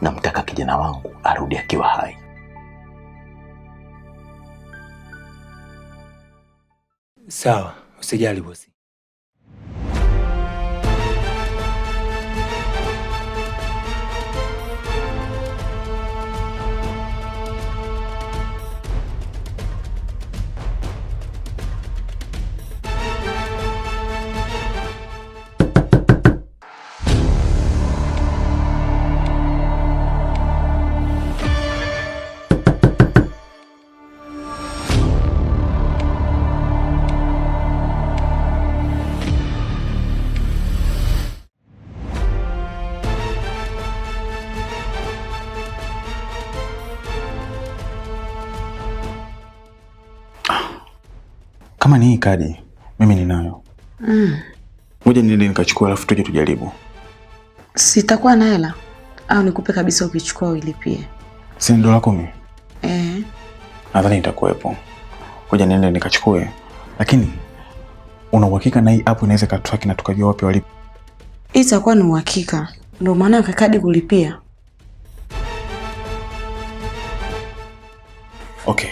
Namtaka kijana wangu arudi akiwa hai. Sawa, usijali bosi. Kama ni hii kadi, mimi ninayo. Ngoja niende nikachukua alafu tuje tujaribu. Sitakuwa na hela au nikupe kabisa ukichukua ulipie? Si $10,000? Nadhani nitakuwepo. Ngoja niende nikachukue. Lakini una uhakika na hii app inaweza katrack na tukajua wapi walipo? Itakuwa ni uhakika. Ndio maana ya kadi kulipia. Okay.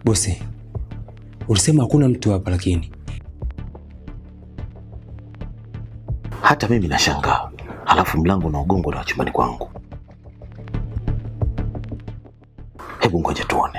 Bosi, ulisema hakuna mtu hapa lakini. Hata mimi nashangaa. Halafu mlango unaogongwa na chumbani kwangu. Hebu ngoja tuone.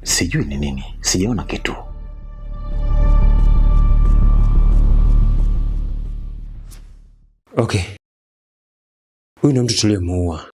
Sijui ni nini. Sijaona kitu. Okay. Huyu ndio mtu tuliyemuua.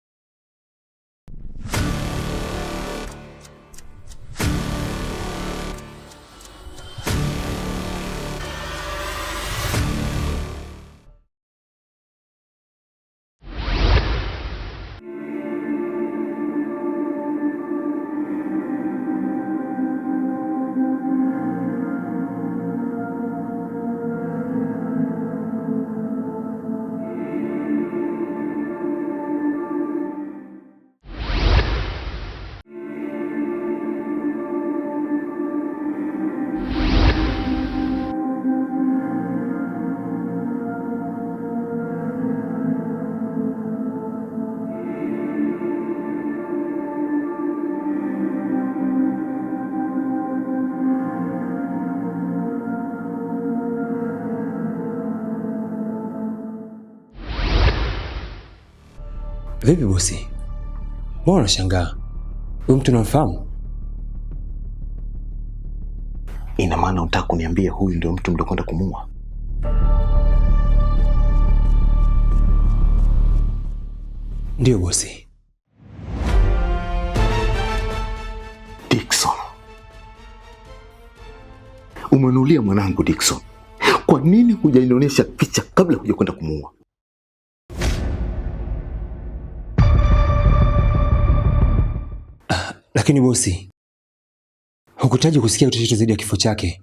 Vipi bosi? Mbona unashangaa? Huyu mtu unamfahamu? Ina maana unataka kuniambia huyu ndio mtu mliokwenda kumuua? Ndio bosi. Dickson. Umenulia mwanangu Dickson. Kwa nini hujanionyesha picha kabla hujakwenda kumuua? Lakini bosi, hukutaji kusikia kitu chochote zaidi ya kifo chake.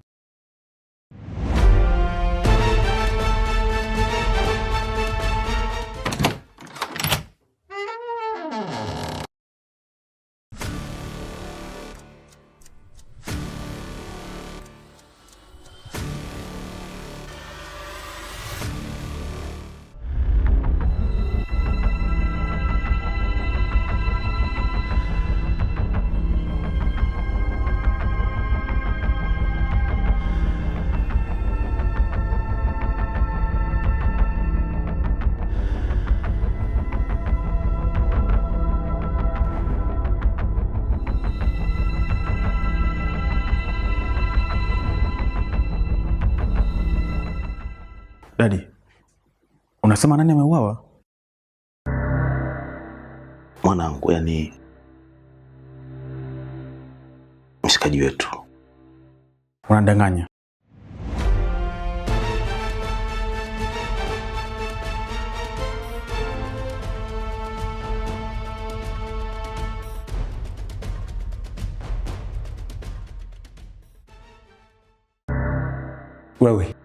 Dadi, unasema nani ameuawa? Mwanangu, yani mshikaji wetu. Unadanganya. Wewe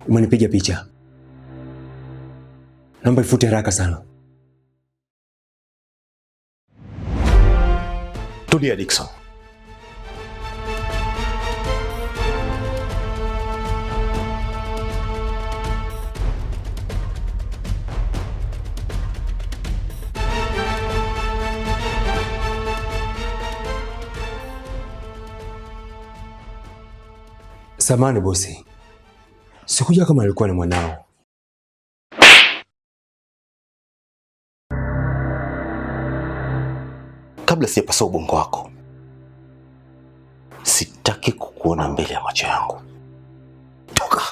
umenipiga picha, naomba ifute haraka sana. Tulia Dickson. Samahani bosi, sikuja kama alikuwa ni mwanao. Kabla sijapasa ubongo wako, sitaki kukuona mbele ya macho yangu. Toka.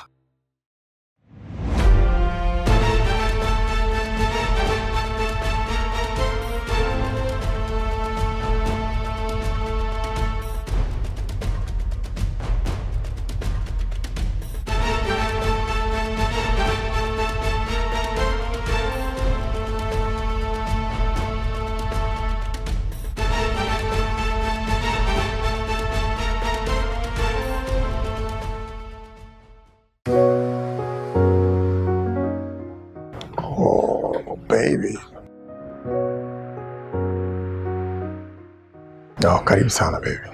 Baby. Oh, karibu sana baby.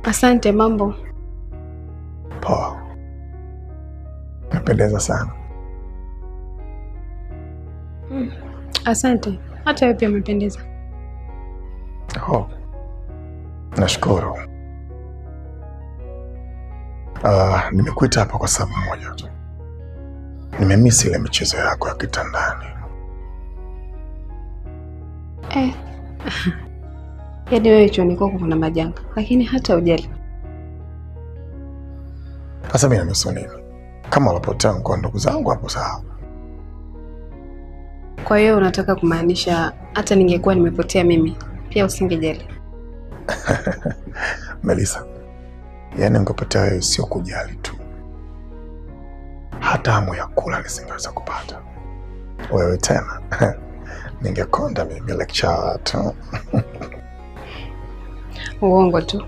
Asante, mambo? Poa. Napendeza sana. Asante. Hata wewe pia umependeza. Oh. Nashukuru. Nimekuita hapa kwa sababu moja tu. Nimemisi ile michezo yako ya kitandani. Yaani wewe chuoni kwako kuna majanga, lakini hata ujali. Sasa mimi nanusu nini? Kama walopotea kwa ndugu zangu hapo sawa. Kwa hiyo unataka kumaanisha hata ningekuwa nimepotea mimi, pia usingejali? Melissa, yaani ungepotea wewe sio kujali tu. Hata hamu ya kula nisingeweza kupata. Wewe tena ningekonda mimi lecture tu. Uongo tu.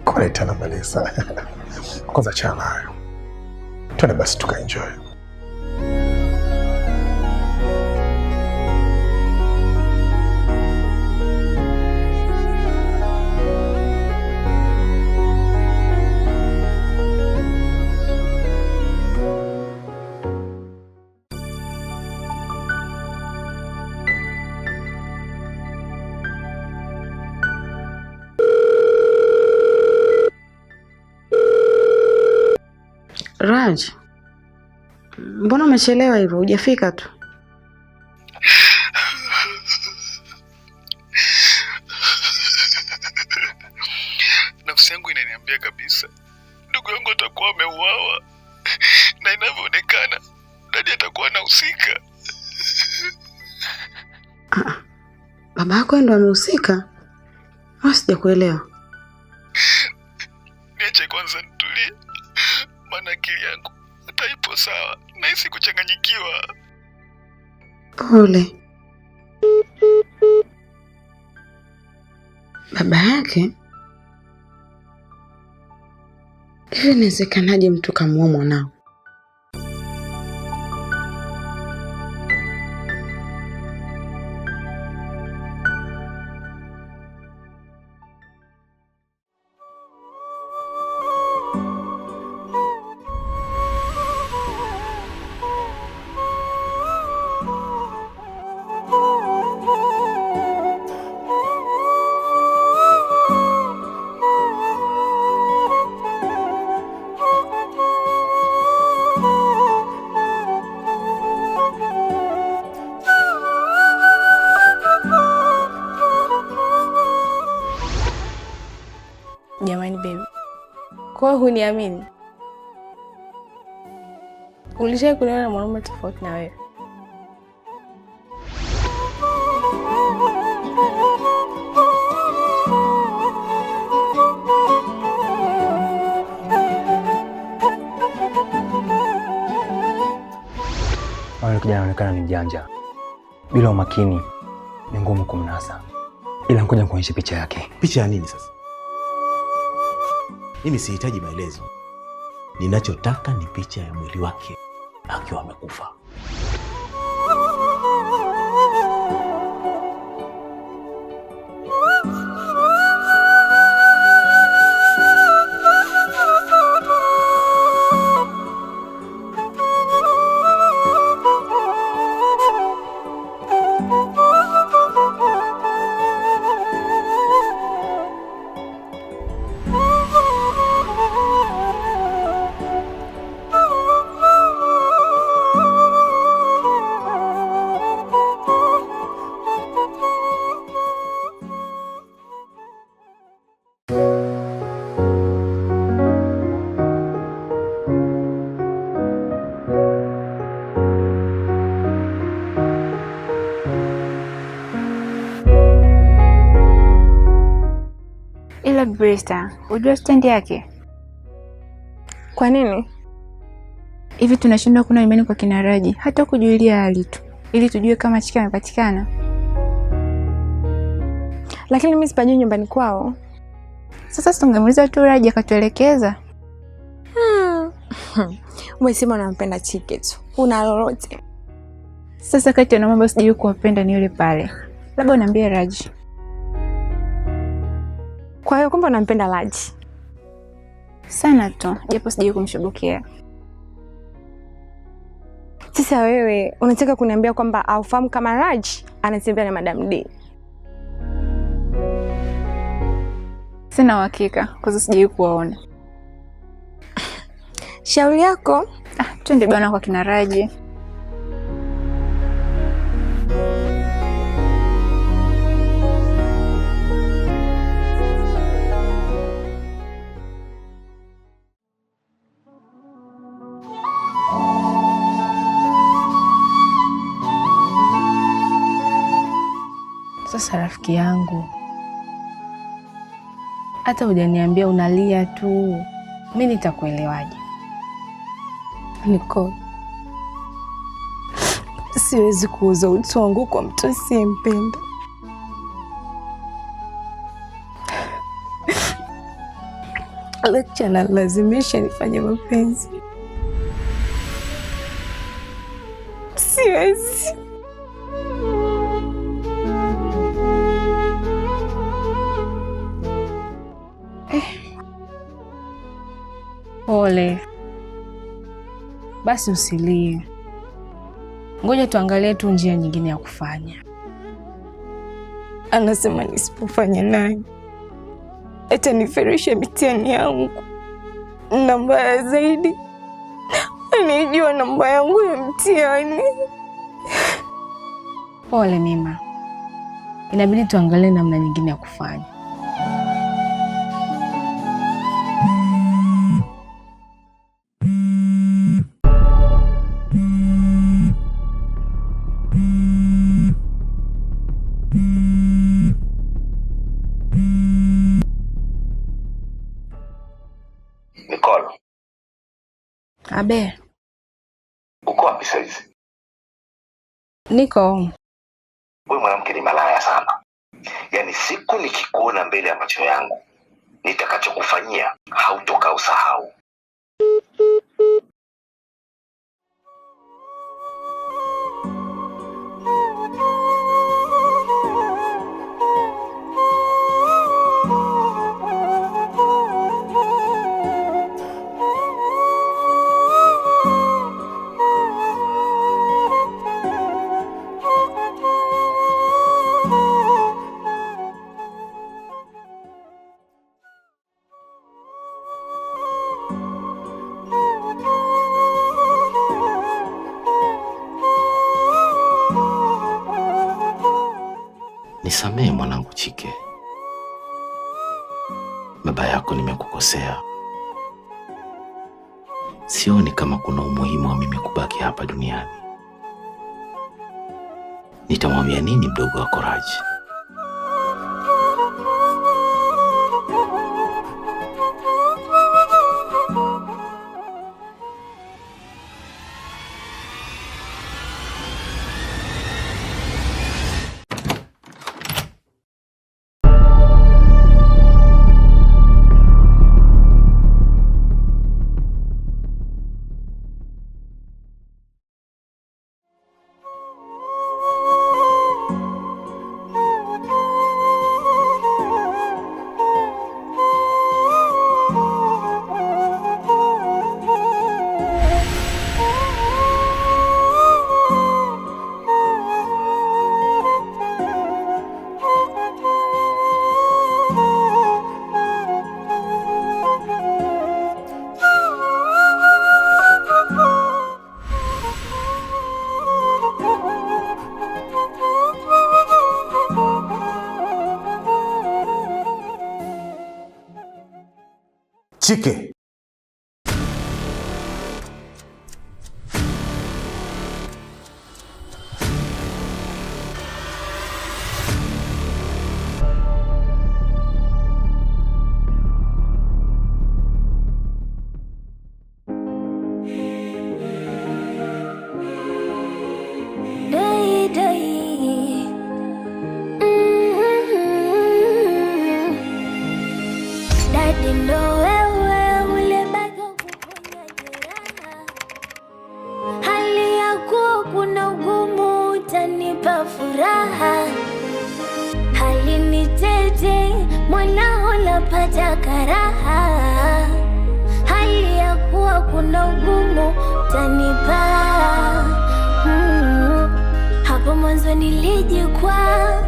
Kwa tena Melissa. Kwanza chana hayo. Twende basi tukaenjoy. Raj, mbona umechelewa hivyo? Hujafika tu. Nafsi yangu inaniambia kabisa ndugu yangu atakuwa ameuawa, na inavyoonekana Dadi atakuwa anahusika. Baba yako ndo amehusika? Sijakuelewa. Niache kwanza nitulie, maana akili yangu hata ipo sawa, nahisi kuchanganyikiwa. Pole. Baba yake? Hivi inawezekanaje mtu kamuua mwanao? Kwa hiyo huniamini? Ulishawahi kuniona na mwanaume tofauti na wewe? Wale kijana anaonekana ni mjanja. Bila umakini ni ngumu kumnasa. Ila ngoja nikuonyeshe picha yake. Picha ya nini sasa? Mimi sihitaji maelezo. Ninachotaka ni picha ya mwili wake akiwa amekufa. Ila Brista, unajua stand yake? Kwa nini? Hivi tunashindwa kuna imani kwa kina Raji, hata kujulia hali tu, ili tujue kama Chike amepatikana. Lakini mimi sipajui nyumbani kwao. Sasa tungemuuliza tu Raji akatuelekeza. Umesema unampenda Chike tu. Una lolote? Sasa kati ya mambo sijui kuwapenda ni yule pale. Labda unaambia Raji. Kwa hiyo kumbe unampenda Raji sana tu, japo sijui kumshubukia. Sasa wewe unataka kuniambia kwamba aufahamu kama Raji anatembea na Madam D? Sina uhakika kwa sababu sijui kuwaona. Shauri yako. Twende bwana kwa kina Raji. Sasa rafiki yangu, hata hujaniambia unalia tu, mimi nitakuelewaje? Niko siwezi kuuza utu wangu kwa mtu asiyempenda. Acha na lazimisha nifanye mapenzi. Siwezi. Pole. Basi usilie. Ngoja tuangalie tu njia nyingine ya kufanya. Anasema nisipofanya naye ataniferisha mitihani yangu. Na mbaya zaidi, anijua namba yangu ya mtihani. Pole Mima. Inabidi tuangalie namna nyingine ya kufanya. Nicole. Abe. Uko wapi sasa? Niko. Wewe mwanamke ni malaya sana. Yaani siku nikikuona mbele ya macho yangu, nitakachokufanyia hautoka usahau. Nisamehe mwanangu Chike. Baba yako nimekukosea. sioni kama kuna umuhimu wa mimi kubaki hapa duniani. Nitamwambia nini mdogo wako Raji? Chike. Pata karaha, hali ya kuwa kuna ugumu tanipa. Hapo mwanzo nilijikwaa,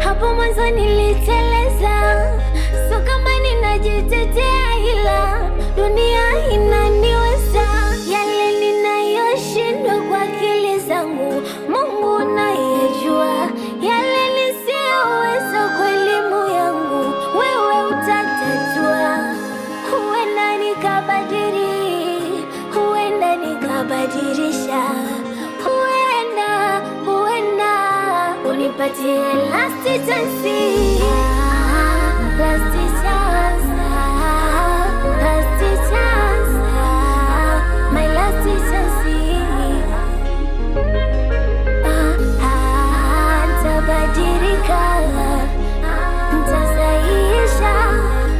hapo mwanzo niliteleza. So kama ninajitetea ila dunia inaniweza. Yale ninayoshindwa kwa akili zangu Mungu anayejua. Yale nisiyoweza kwa elimu yangu wewe utatatua. Huenda nikabadili, huenda nikabadilisha, huenda unipatie last chance. Last chance, last chance, my last chance. Nitabadilika, nitasahihisha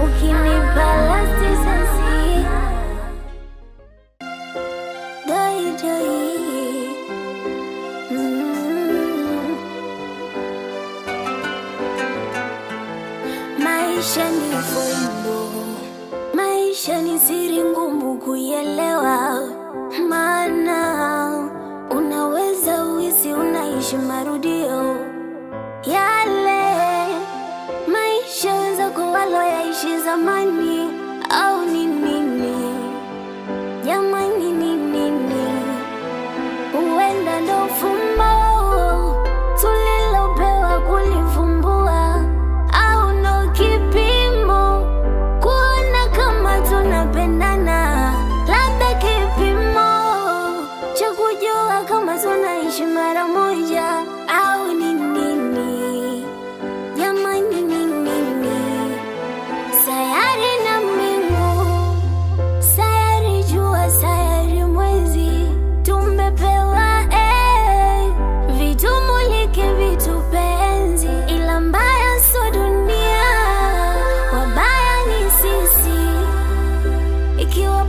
ukinipa last chance. Dai dai. Maisha ni fumbo, maisha ni siri ngumu kuielewa. Maana unaweza uhisi unaishi marudio yale maisha weza kuwalo yaishi zamani. Au ni nini jamani, ni nini? Huenda ndo fumbo tulilopewa kulifumbua, au ndo kipimo kuona kama tunapendana. Labda kipimo cha kujua kama tunaishi mara moja. Au ni nini jamani, ni nini? Sayari na mbingu, sayari jua, sayari mwezi, tumepewa vitu mulike, vitu penzi. Ila mbaya so dunia, wabaya ni sisi. Ikiwa